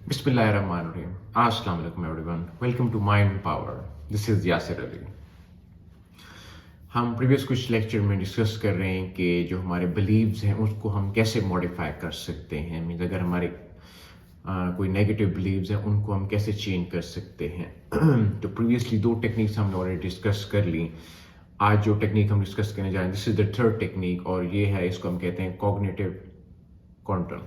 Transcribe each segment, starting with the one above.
Bismillahirrahmanirrahim. Assalamu alaikum everyone. Welcome to Mind Power. This is Yasir Ali. हम previous कुछ lecture में discuss कर रहे हैं कि जो हमारे बिलीव्स हैं उसको हम कैसे मॉडिफाई कर सकते हैं। मीन्स अगर हमारे कोई नेगेटिव बिलीव्स हैं उनको हम कैसे चेंज कर सकते हैं। तो प्रीवियसली 2 टेक्निक्स हमने ऑलरेडी डिस्कस कर ली। आज जो टेक्निक हम डिस्कस करने जा रहे हैं this is the third technique और ये है, इसको हम कहते हैं कॉग्निटिव क्वांटम।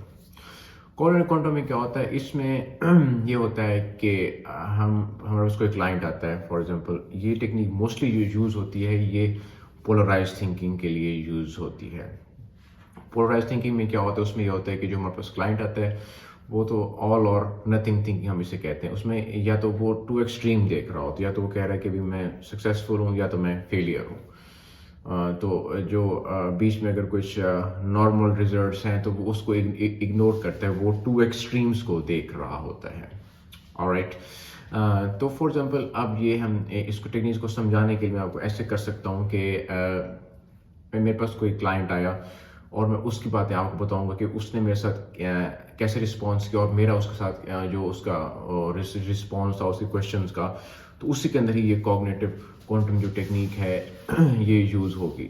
कॉग्निटिव क्वांटम में क्या होता है, इसमें ये होता है कि हमारे पास कोई क्लाइंट आता है। फॉर एग्जांपल ये टेक्निक मोस्टली यूज़ होती है, ये पोलराइज थिंकिंग के लिए यूज़ होती है। पोलराइज थिंकिंग में क्या होता है, उसमें ये होता है कि जो हमारे पास क्लाइंट आता है वो तो ऑल और नथिंग थिंकिंग हम इसे कहते हैं। उसमें या तो वो 2 एक्सट्रीम देख रहा होता है, या तो वो कह रहा है कि भी मैं सक्सेसफुल हूँ या तो मैं फेलियर हूँ। तो जो बीच में अगर कुछ नॉर्मल रिजल्ट्स हैं तो वो उसको इग्नोर करता है, वो 2 एक्सट्रीम्स को देख रहा होता है। ऑलराइट, तो फॉर एग्जांपल अब ये हम इसको टेक्निक्स को समझाने के लिए मैं आपको ऐसे कर सकता हूँ कि मेरे पास कोई क्लाइंट आया और मैं उसकी बातें आपको बताऊंगा कि उसने मेरे साथ कैसे रिस्पॉन्स किया और मेरा उसके साथ जो उसका रिस्पॉन्स था उसके क्वेश्चंस का, तो उसी के अंदर ही ये कॉग्निटिव क्वांटम जो टेक्निक है ये यूज़ होगी।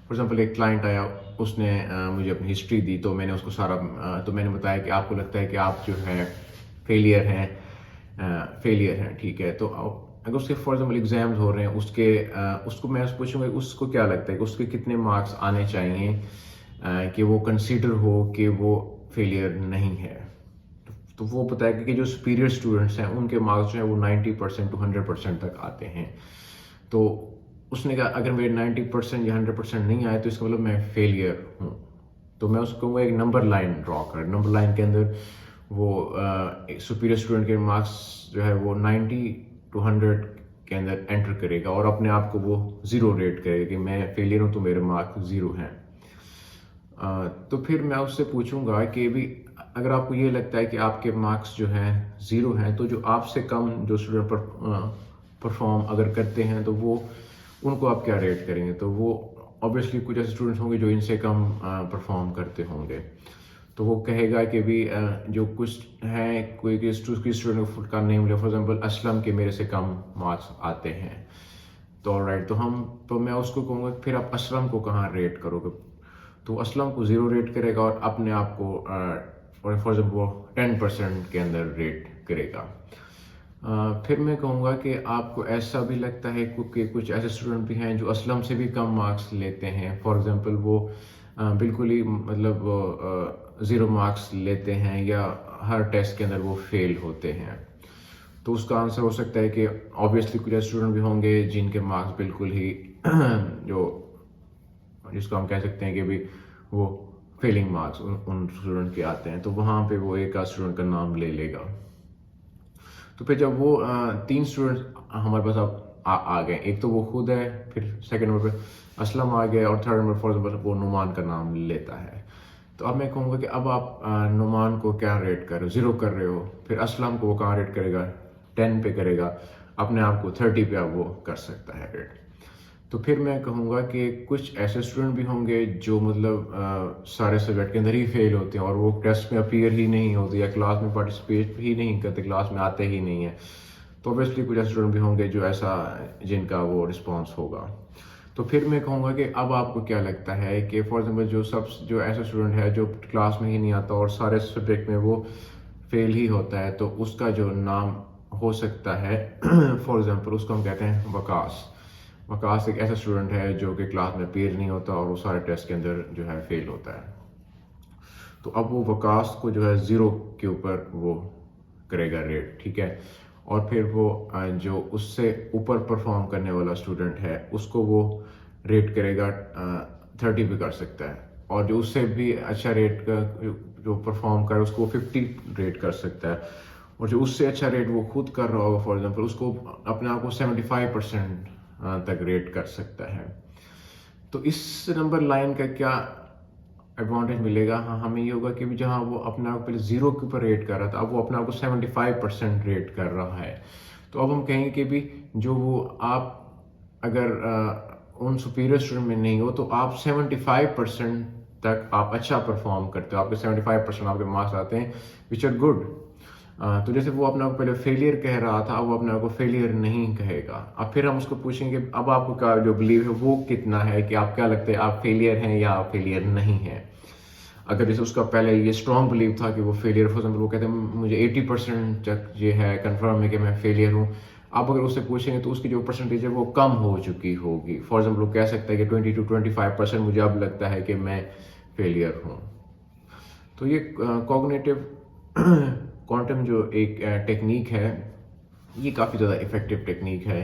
फॉर एग्जांपल एक क्लाइंट आया, उसने मुझे अपनी हिस्ट्री दी, तो मैंने उसको सारा तो मैंने बताया कि आपको लगता है कि आप जो है फेलियर हैं, ठीक है। तो अगर उसके फॉर एग्जाम्पल एग्जाम्स हो रहे हैं उसको मैं पूछूंगा उसको क्या लगता है कि उसके कितने मार्क्स आने चाहिए कि वो कंसीडर हो कि वो फेलियर नहीं है। तो वो बताएगा कि जो सुपीरियर स्टूडेंट्स हैं उनके मार्क्स जो है वो 90% to 100% तक आते हैं। तो उसने कहा अगर मेरे 90% या 100% नहीं आए तो इसका मतलब मैं फेलियर हूँ। तो मैं उसको कहूँगा एक नंबर लाइन ड्रॉ कर। नंबर लाइन के अंदर वो सुपीरियर स्टूडेंट के मार्क्स जो है वो 90 to 100 के अंदर एंटर करेगा और अपने आप को वो 0 रेट करेगा कि मैं फेलियर हूँ तो मेरे मार्क्स 0 हैं। तो फिर मैं उससे पूछूंगा कि भी अगर आपको ये लगता है कि आपके मार्क्स जो हैं 0 हैं, तो जो आपसे कम जो स्टूडेंट परफॉर्म अगर करते हैं तो वो उनको आप क्या रेट करेंगे। तो वो ऑब्वियसली कुछ ऐसे स्टूडेंट्स होंगे जो इनसे कम परफॉर्म करते होंगे, तो वो कहेगा कि भी जो कुछ हैं कोई स्टूडेंट का नेम ले, फॉर एग्जांपल असलम के मेरे से कम मार्क्स आते हैं। तो ऑलराइट, तो मैं उसको कहूँगा फिर आप असलम को कहाँ रेट करोगे। तो असलम को 0 रेट करेगा और अपने आप को फॉर एग्जाम्पल वो 10% के अंदर रेट करेगा। फिर मैं कहूँगा कि आपको ऐसा भी लगता है कि कुछ ऐसे स्टूडेंट भी हैं जो असलम से भी कम मार्क्स लेते हैं। फॉर एग्जांपल वो बिल्कुल ही मतलब 0 मार्क्स लेते हैं या हर टेस्ट के अंदर वो फेल होते हैं। तो उसका आंसर हो सकता है कि ऑब्वियसली कुछ ऐसे स्टूडेंट भी होंगे जिनके मार्क्स बिल्कुल ही जिसको हम कह सकते हैं कि भी वो फेलिंग मार्क्स उन स्टूडेंट के आते हैं। तो वहाँ पे वो एक स्टूडेंट का नाम ले लेगा। तो फिर जब वो 3 स्टूडेंट हमारे पास अब आ गए, एक तो वो खुद है, फिर सेकंड नंबर पे असलम आ गया और थर्ड नंबर फॉर एग्जाम्पल वो नुमान का नाम लेता है। तो अब मैं कहूँगा कि अब आप नुमान को क्या रेट कर रहे हो, 0 कर रहे हो, फिर असलम को वो कहाँ रेट करेगा, 10 पे करेगा, अपने आप को 30 पे अब वो कर सकता है रेट। तो फिर मैं कहूँगा कि कुछ ऐसे स्टूडेंट भी होंगे जो मतलब सारे सब्जेक्ट के अंदर ही फेल होते हैं और वो टेस्ट में अपीयर ही नहीं होते या क्लास में पार्टिसिपेट ही नहीं करते, क्लास में आते ही नहीं है। तो ऑब्वियसली कुछ ऐसे स्टूडेंट भी होंगे जो ऐसा जिनका वो रिस्पॉन्स होगा। तो फिर मैं कहूँगा कि अब आपको क्या लगता है कि फॉर एग्जाम्पल जो ऐसा स्टूडेंट है जो क्लास में ही नहीं आता और सारे सब्जेक्ट में वो फेल ही होता है, तो उसका जो नाम हो सकता है फॉर एग्जाम्पल उसको हम कहते हैं वकास एक ऐसा स्टूडेंट है जो कि क्लास में अपीयर नहीं होता और वो सारे टेस्ट के अंदर जो है फेल होता है। तो अब वो वकास को जो है 0 के ऊपर वो करेगा रेट, ठीक है। और फिर वो जो उससे ऊपर परफॉर्म करने वाला स्टूडेंट है उसको वो रेट करेगा 30 पे कर सकता है, और जो उससे भी अच्छा रेट का जो परफॉर्म करे उसको 50 रेट कर सकता है, और जो उससे अच्छा रेट वो खुद कर रहा होगा फॉर एग्जाम्पल उसको अपने आप को 75% तक रेट कर सकता है। तो इस नंबर लाइन का क्या एडवांटेज मिलेगा, हाँ हमें ये होगा कि जहाँ वो अपने आप को पहले 0 के ऊपर रेट कर रहा था अब वो अपने आप को 75% रेट कर रहा है। तो अब हम कहेंगे कि भी जो वो आप अगर उन सुपीरियर स्टूडेंट में नहीं हो तो आप 75% تک آپ اچھا پرفارم کرتے ہو, آپ کے 75% آپ کے مارکس آتے ہیں وچ آر گڈ. تو جیسے وہ اپنے آپ کو پہلے فیلئر کہہ رہا تھا, اب وہ اپنے آپ کو فیلئر نہیں کہے گا. اب پھر ہم اس کو پوچھیں گے اب آپ کا جو بلیو ہے وہ کتنا ہے, کہ آپ کیا لگتا ہے آپ فیلئر ہیں یا آپ فیلئر نہیں ہیں. اگر جیسے اس کا پہلے یہ اسٹرانگ بلیو تھا کہ وہ فیلئر, فار ایگزامپل وہ کہتے ہیں مجھے 80% تک یہ ہے کنفرم ہے کہ میں فیلئر ہوں, آپ اگر اس سے پوچھیں گے تو اس کی جو پرسنٹیج ہے وہ کم ہو چکی ہوگی. فار ایگزامپل وہ کہہ سکتا ہے کہ 20 to 25% مجھے اب لگتا ہے کہ میں فیلئر ہوں. تو یہ کوگنیٹو کوانٹم جو ایک ٹیکنیک ہے یہ کافی زیادہ افیکٹو ٹیکنیک ہے,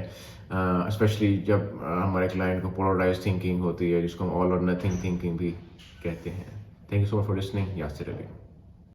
اسپیشلی جب ہمارے کلائنٹ کو پولرائز تھنکنگ ہوتی ہے, جس کو ہم آل اور نتھنگ تھنکنگ بھی کہتے ہیں. Thank you so much for listening. Yasir Ali.